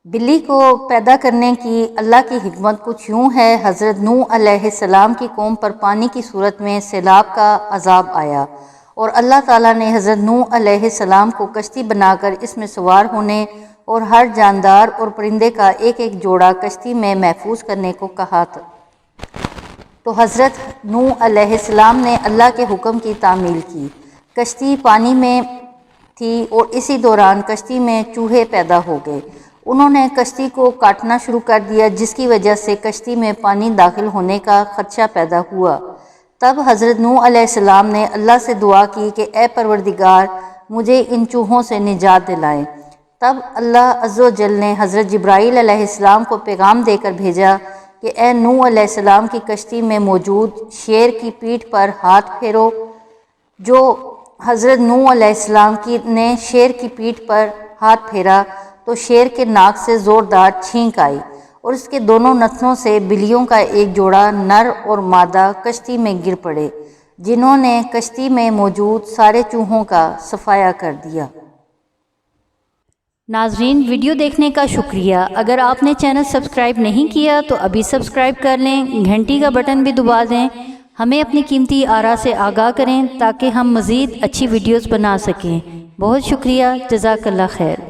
بلی کو پیدا کرنے کی اللہ کی حکمت کچھ یوں ہے۔ حضرت نوح علیہ السلام کی قوم پر پانی کی صورت میں سیلاب کا عذاب آیا اور اللہ تعالیٰ نے حضرت نوح علیہ السلام کو کشتی بنا کر اس میں سوار ہونے اور ہر جاندار اور پرندے کا ایک ایک جوڑا کشتی میں محفوظ کرنے کو کہا تھا۔ تو حضرت نوح علیہ السلام نے اللہ کے حکم کی تعمیل کی۔ کشتی پانی میں تھی اور اسی دوران کشتی میں چوہے پیدا ہو گئے۔ انہوں نے کشتی کو کاٹنا شروع کر دیا، جس کی وجہ سے کشتی میں پانی داخل ہونے کا خدشہ پیدا ہوا۔ تب حضرت نوح علیہ السلام نے اللہ سے دعا کی کہ اے پروردگار، مجھے ان چوہوں سے نجات دلائیں۔ تب اللہ عز و جل نے حضرت جبرائیل علیہ السلام کو پیغام دے کر بھیجا کہ اے نوح علیہ السلام کی کشتی میں موجود شیر کی پیٹھ پر ہاتھ پھیرو۔ جو حضرت نوح علیہ السلام نے شیر کی پیٹھ پر ہاتھ پھیرا تو شیر کے ناک سے زوردار چھینک آئی اور اس کے دونوں نتنوں سے بلیوں کا ایک جوڑا نر اور مادہ کشتی میں گر پڑے، جنہوں نے کشتی میں موجود سارے چوہوں کا صفایا کر دیا۔ ناظرین، ویڈیو دیکھنے کا شکریہ۔ اگر آپ نے چینل سبسکرائب نہیں کیا تو ابھی سبسکرائب کر لیں، گھنٹی کا بٹن بھی دبا دیں، ہمیں اپنی قیمتی آراء سے آگاہ کریں تاکہ ہم مزید اچھی ویڈیوز بنا سکیں۔ بہت شکریہ، جزاک اللہ خیر۔